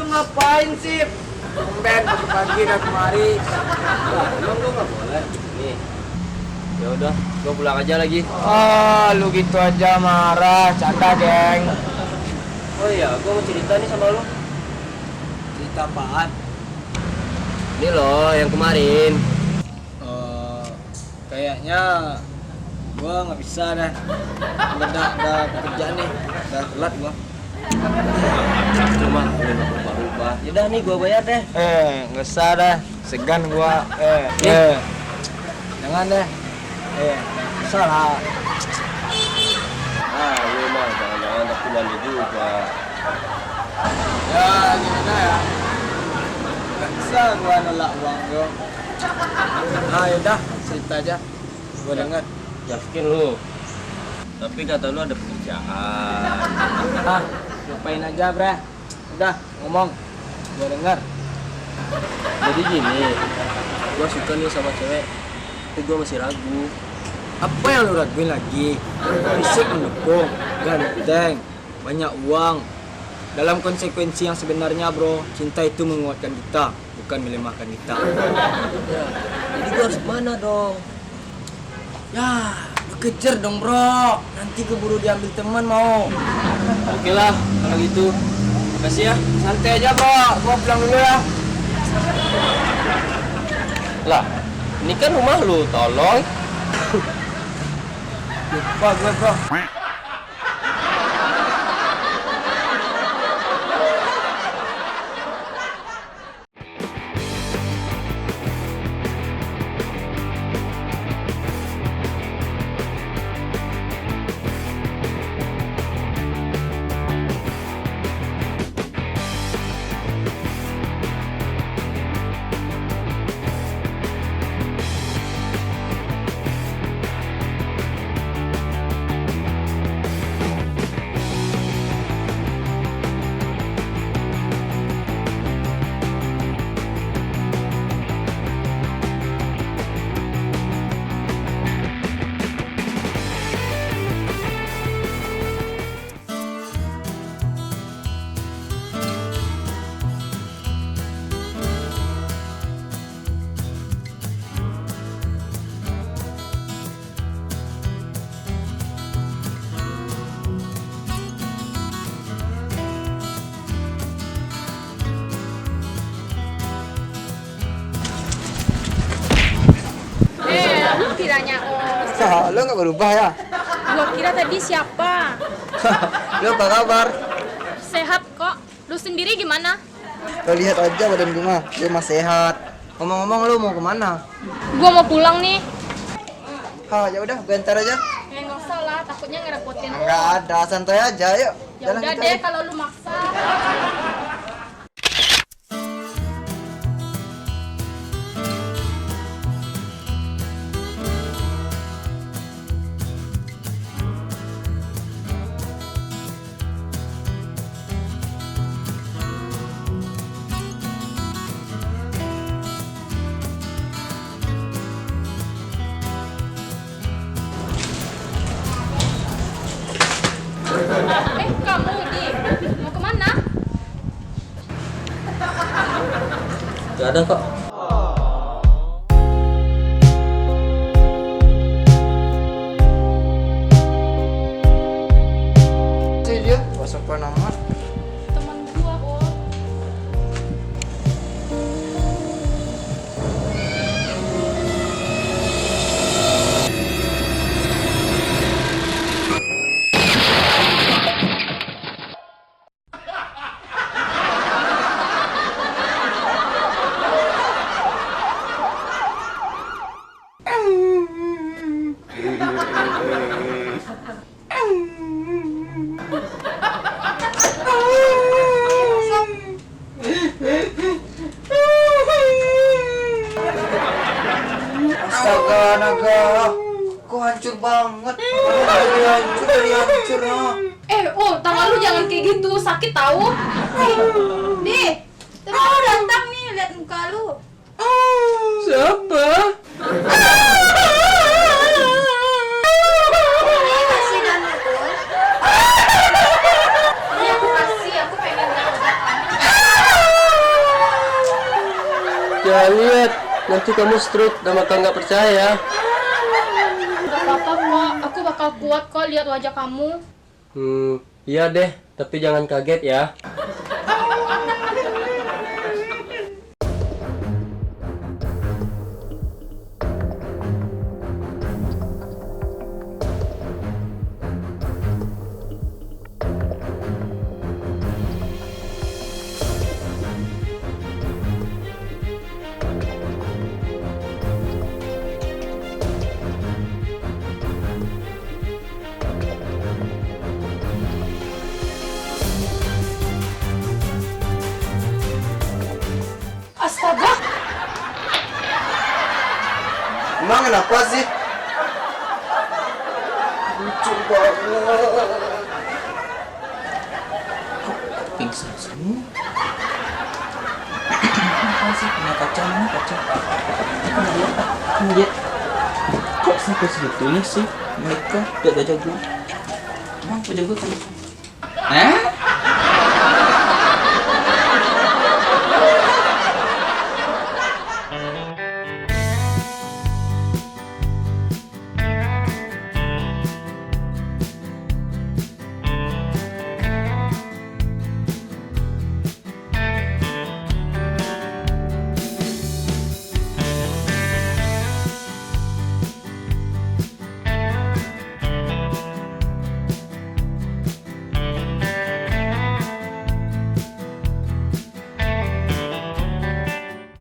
ngapain sih? Ben pagi-pagi dan kemari. Emang gua nggak boleh. Nih. Ya udah, gua pulang aja lagi. Ah, lu gitu aja marah, canda geng. Oh iya, gua mau cerita nih sama lu. Cerita apaan? Ini loh yang kemarin. Kayaknya gua nggak bisa deh. Udah pekerjaan nih, udah telat gua. Cuma udah nggak berubah-ubah. Yaudah nih gua bayar deh. Nggak usah deh, segan gua. Jangan deh. Salah. Ah, lu mah jangan-jangan tak pulang juga. Ya gimana ya? Nggak bisa gua nolak uang gua. Ah yaudah, cerita aja. Gua denger. Yakin lu. Tapi kata lu ada pekerjaan. Ah, lupain aja bre. Udah ngomong. Gua denger. Jadi gini, gua suka nih sama cewek, tapi gua masih ragu. Apa yang lu raguin lagi? Fisik mendukung, ganteng, banyak uang. Dalam konsekuensi yang sebenarnya bro, cinta itu menguatkan kita, bukan melemahkan kita. Ya, jadi gua harus kemana dong? Ya, lu kejar dong bro. Nanti keburu diambil teman mau. Oke lah, kalau gitu. Makasih ya. Santai aja bro, gua pulang dulu ya. Lah, ini kan rumah lu, tolong. Lupa gue bro. Lu kiranya Lo nggak berubah ya? gua kira tadi siapa? Lo apa kabar? Sehat kok. Lu sendiri gimana? Lo lihat aja badan gue mah, dia mah sehat. Ngomong-ngomong lo mau kemana? Gua mau pulang nih. Ya udah, gue antar aja. Nggak usah lah, takutnya ngerepotin lu. Enggak ada, santai aja, yuk. Ya Jalan udah kita deh aja. kalau lu maksa. Kamu di mau kemana? Gak ada kok. Sih dia, sopan amat. Teman gua, oh. Astaga, naga. Kok hancur banget? Dari hancur, no. Tangan lu jangan kayak gitu, sakit tahu. Nih, temen lu datang nih, lihat muka lu. Siapa? Kasih dan aku kasih, aku pengen lihat. Jangan lihat, nanti kamu stroke dan bakal nggak percaya. Gak apa-apa kok, aku bakal kuat kok lihat wajah kamu. Iya deh, tapi jangan kaget ya. Astaga, Emang kenapa sih? Lucu banget. Kok pingsan semua? Apa sih? Kena kaca mana kaca? Kena dia apa? Kena dia. Kok sampai sebetulnya sih mereka tidak jago? Emang aku jago kan?